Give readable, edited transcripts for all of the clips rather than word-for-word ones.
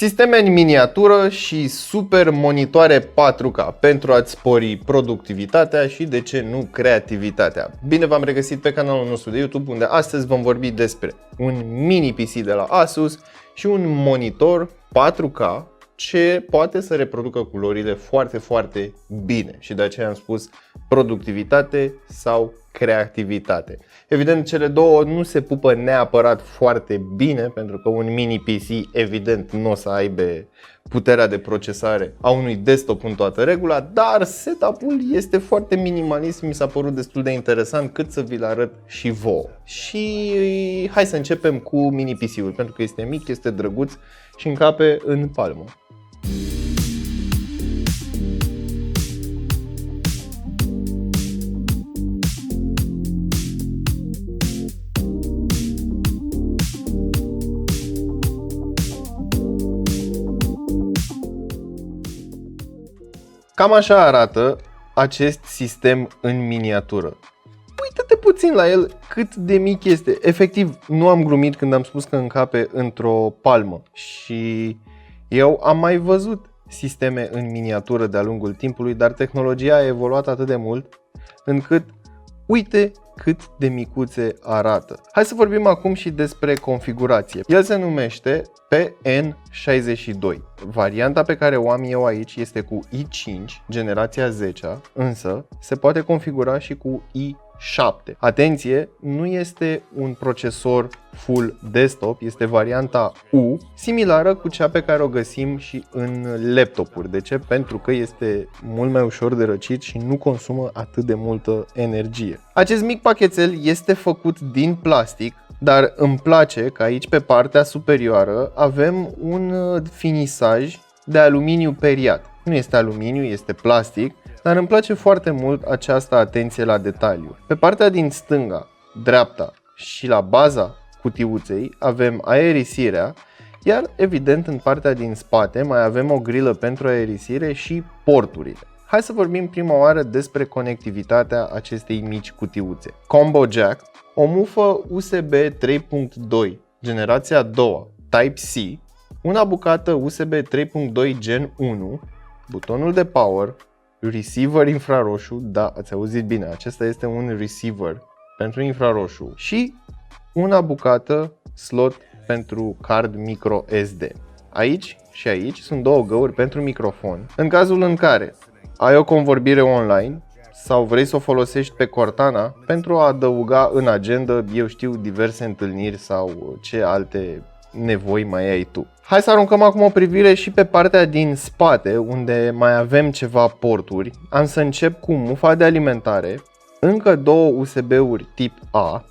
Sisteme în miniatură și super monitoare 4K pentru a-ți spori productivitatea și, de ce nu, creativitatea. Bine v-am regăsit pe canalul nostru de YouTube, unde astăzi vom vorbi despre un mini PC de la Asus și un monitor 4K ce poate să reproducă culorile foarte bine, și de aceea am spus productivitate sau creativitate. Evident, cele două nu se pupă neapărat foarte bine, pentru că un mini PC evident nu o să aibă puterea de procesare a unui desktop în toată regula, dar setup-ul este foarte minimalist, mi s-a părut destul de interesant cât să vi-l arăt și vouă. Și hai să începem cu mini PC-ul, pentru că este mic, este drăguț și încape în palmă. Cam așa arată acest sistem în miniatură. Uită-te puțin la el cât de mic este. Efectiv, nu am glumit când am spus că încape într-o palmă. Și eu am mai văzut sisteme în miniatură de-a lungul timpului, dar tehnologia a evoluat atât de mult încât uite cât de micuțe arată. Hai să vorbim acum și despre configurație. El se numește PN62. Varianta pe care o am eu aici este cu i5, generația 10, însă se poate configura și cu i7. Atenție, nu este un procesor full desktop, este varianta U, similară cu cea pe care o găsim și în laptopuri. De ce? Pentru că este mult mai ușor de răcit și nu consumă atât de multă energie. Acest mic pachetel este făcut din plastic, dar îmi place că aici pe partea superioară avem un finisaj de aluminiu periat. Nu este aluminiu, este plastic, dar îmi place foarte mult această atenție la detaliu. Pe partea din stânga, dreapta și la baza cutiuței avem aerisirea, iar evident în partea din spate mai avem o grilă pentru aerisire și porturile. Hai să vorbim prima oară despre conectivitatea acestei mici cutiuțe. Combo jack, o mufă USB 3.2 generația 2 Type-C, una bucată USB 3.2 Gen 1, butonul de power, receiver infraroșu, da, ați auzit bine, acesta este un receiver pentru infraroșu, și una bucată slot pentru card micro SD. Aici și aici sunt două găuri pentru microfon. În cazul în care ai o convorbire online sau vrei să o folosești pe Cortana pentru a adăuga în agenda, eu știu, diverse întâlniri sau ce alte nevoi mai ai tu. Hai să aruncăm acum o privire și pe partea din spate, unde mai avem ceva porturi. Am să încep cu mufa de alimentare, încă două USB-uri tip A,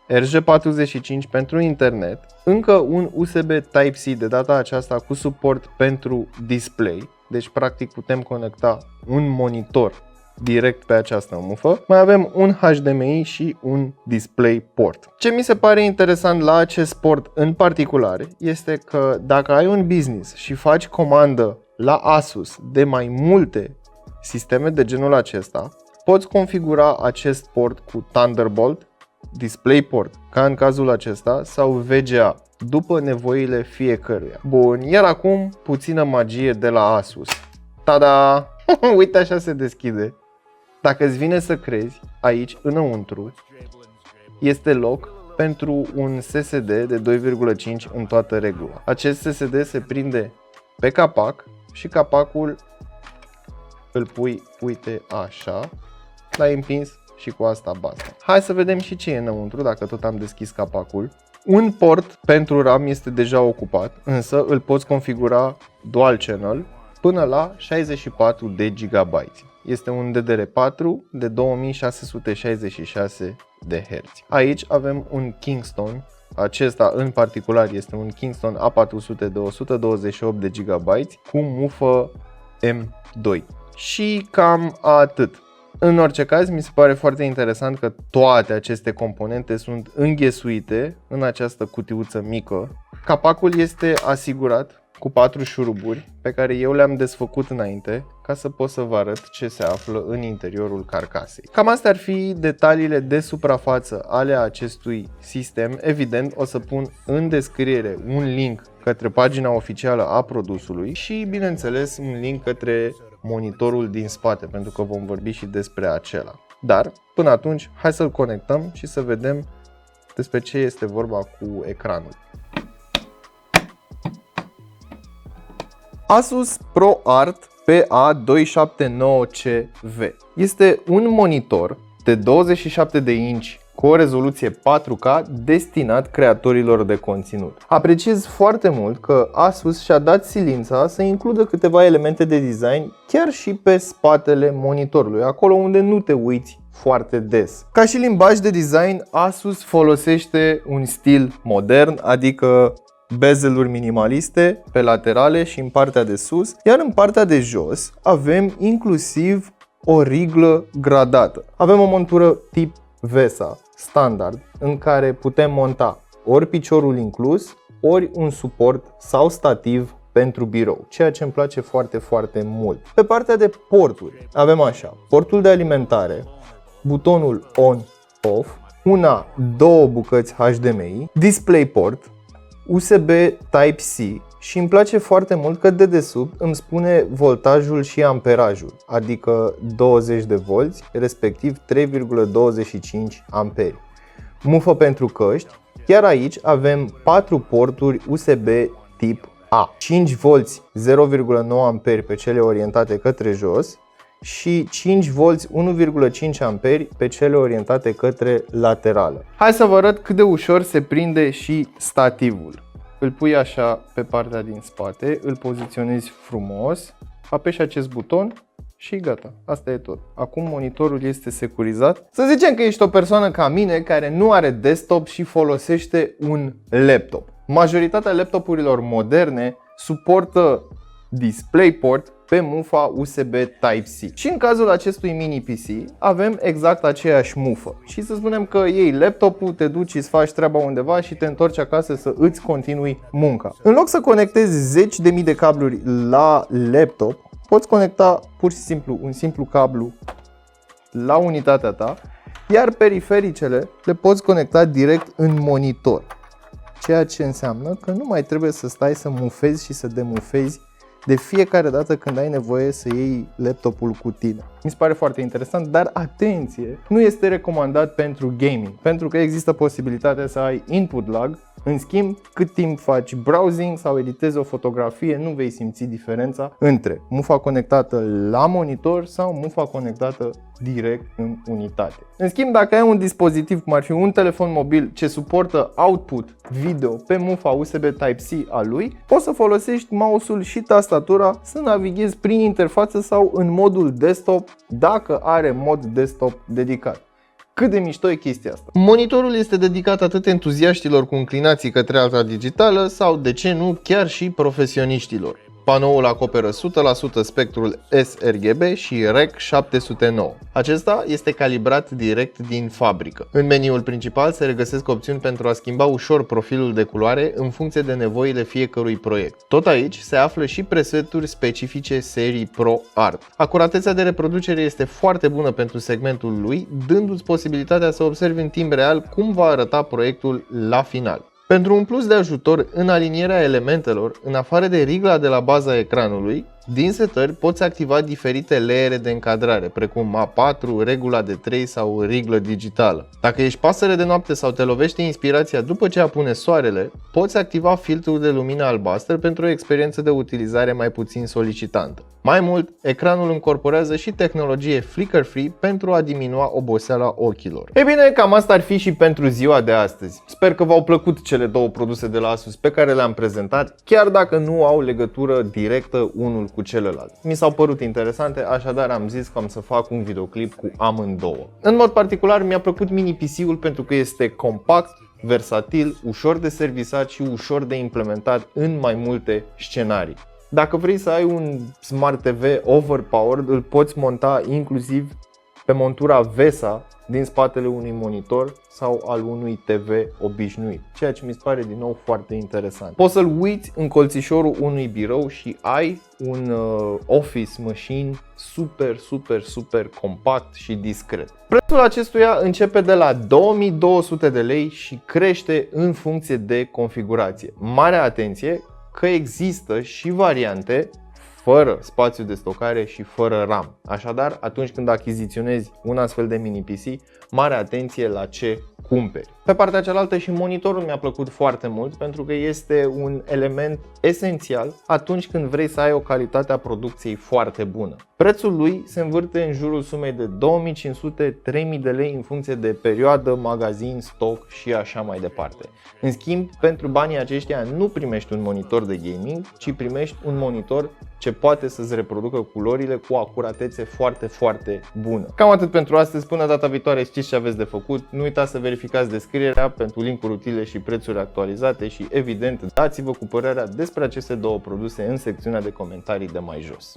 RJ45 pentru internet, încă un USB Type-C, de data aceasta cu suport pentru display, deci practic putem conecta un monitor direct pe această mufă. Mai avem un HDMI și un DisplayPort. Ce mi se pare interesant la acest port în particular este că dacă ai un business și faci comandă la Asus de mai multe sisteme de genul acesta, poți configura acest port cu Thunderbolt, DisplayPort, ca în cazul acesta, sau VGA, după nevoile fiecăruia. Bun, iar acum puțină magie de la Asus. Tada! Uite, așa se deschide. Dacă îți vine să crezi, aici înăuntru este loc pentru un SSD de 2,5 în toată regula. Acest SSD se prinde pe capac și capacul îl pui, uite, așa, l-ai împins și cu asta basta. Hai să vedem și ce e înăuntru, dacă tot am deschis capacul. Un port pentru RAM este deja ocupat, însă îl poți configura dual channel până la 64 de GB. Este un DDR4 de 2666 de Hz. Aici avem un Kingston, acesta în particular este un Kingston A400 de 128 de GB cu mufă M2. Și cam atât. În orice caz, mi se pare foarte interesant că toate aceste componente sunt înghesuite în această cutiuță mică. Capacul este asigurat cu 4 șuruburi pe care eu le-am desfăcut înainte ca să pot să vă arăt ce se află în interiorul carcasei. Cam astea ar fi detaliile de suprafață ale acestui sistem. Evident, o să pun în descriere un link către pagina oficială a produsului și, bineînțeles, un link către monitorul din spate, pentru că vom vorbi și despre acela. Dar, până atunci, hai să-l conectăm și să vedem despre ce este vorba cu ecranul. Asus ProArt PA279CV este un monitor de 27 de inci cu o rezoluție 4K destinat creatorilor de conținut. Apreciez foarte mult că Asus și-a dat silința să includă câteva elemente de design chiar și pe spatele monitorului, acolo unde nu te uiți foarte des. Ca și limbaj de design, Asus folosește un stil modern, adică bezeluri minimaliste pe laterale și în partea de sus, iar în partea de jos avem inclusiv o riglă gradată. Avem o montură tip VESA standard în care putem monta ori piciorul inclus, ori un suport sau stativ pentru birou, ceea ce îmi place foarte mult. Pe partea de porturi avem așa: portul de alimentare, butonul on-off, două bucăți HDMI, DisplayPort, USB Type-C și îmi place foarte mult că de desubt îmi spune voltajul și amperajul, adică 20 de volți, respectiv 3,25 amperi. Mufă pentru căști, iar aici avem 4 porturi USB tip A, 5 volți 0,9 amperi pe cele orientate către jos și 5 volți 1,5 amperi pe cele orientate către laterală. Hai să vă arăt cât de ușor se prinde și stativul. Îl pui așa pe partea din spate, îl poziționezi frumos, apeși acest buton și gata, asta e tot. Acum monitorul este securizat. Să zicem că ești o persoană ca mine care nu are desktop și folosește un laptop. Majoritatea laptopurilor moderne suportă DisplayPort pe mufa USB Type-C. Și în cazul acestui mini PC avem exact aceeași mufă. Și să spunem că iei laptopul, te duci, îți faci treaba undeva și te întorci acasă să îți continui munca. În loc să conectezi zeci de mii de cabluri la laptop, poți conecta pur și simplu un simplu cablu la unitatea ta, iar perifericele le poți conecta direct în monitor. Ceea ce înseamnă că nu mai trebuie să stai să mufezi și să demufezi de fiecare dată când ai nevoie să iei laptopul cu tine. Mi se pare foarte interesant, dar atenție, nu este recomandat pentru gaming, pentru că există posibilitatea să ai input lag. În schimb, cât timp faci browsing sau editezi o fotografie, nu vei simți diferența între mufa conectată la monitor sau mufa conectată direct în unitate. În schimb, dacă ai un dispozitiv cum ar fi un telefon mobil ce suportă output video pe mufa USB Type-C a lui, poți să folosești mouse-ul și tastatura să navighezi prin interfață sau în modul desktop dacă are mod desktop dedicat. Cât de mișto e chestia asta. Monitorul este dedicat atât entuziaștilor cu înclinații către alta digitală sau, de ce nu, chiar și profesioniștilor. Panoul acoperă 100% spectrul sRGB și Rec 709. Acesta este calibrat direct din fabrică. În meniul principal se regăsesc opțiuni pentru a schimba ușor profilul de culoare în funcție de nevoile fiecărui proiect. Tot aici se află și preseturi specifice serii ProArt. Acuratețea de reproducere este foarte bună pentru segmentul lui, dându-ți posibilitatea să observi în timp real cum va arăta proiectul la final. Pentru un plus de ajutor în alinierea elementelor, în afară de rigla de la baza ecranului, din setări poți activa diferite leere de încadrare, precum A4, regula de 3 sau riglă digitală. Dacă ești pasăre de noapte sau te lovește inspirația după ce apune soarele, poți activa filtrul de lumină albastră pentru o experiență de utilizare mai puțin solicitantă. Mai mult, ecranul încorporează și tehnologie flicker-free pentru a diminua oboseala ochilor. Ei bine, cam asta ar fi și pentru ziua de astăzi. Sper că v-au plăcut cele două produse de la Asus pe care le-am prezentat, chiar dacă nu au legătură directă unul cu celălalt. Mi s-au părut interesante, așadar am zis că am să fac un videoclip cu amândouă. În mod particular mi-a plăcut mini PC-ul pentru că este compact, versatil, ușor de servisat și ușor de implementat în mai multe scenarii. Dacă vrei să ai un Smart TV overpowered, îl poți monta inclusiv pe montura VESA din spatele unui monitor sau al unui TV obișnuit, ceea ce mi se pare din nou foarte interesant. Poți să-l uiți în colțișorul unui birou și ai un office machine super compact și discret. Prețul acestuia începe de la 2200 de lei și crește în funcție de configurație. Mare atenție că există și variante fără spațiu de stocare și fără RAM. Așadar, atunci când achiziționezi un astfel de mini PC, mare atenție la ce cumperi. Pe partea cealaltă și monitorul mi-a plăcut foarte mult pentru că este un element esențial atunci când vrei să ai o calitate a producției foarte bună. Prețul lui se învârte în jurul sumei de 2500-3000 de lei în funcție de perioadă, magazin, stoc și așa mai departe. În schimb, pentru banii aceștia nu primești un monitor de gaming, ci primești un monitor ce poate să-ți reproducă culorile cu acuratețe foarte bună. Cam atât pentru astăzi, până data viitoare știți ce aveți de făcut, nu uitați să verificați descrierea pentru linkuri utile și prețuri actualizate și evident dați-vă cu părerea despre aceste două produse în secțiunea de comentarii de mai jos.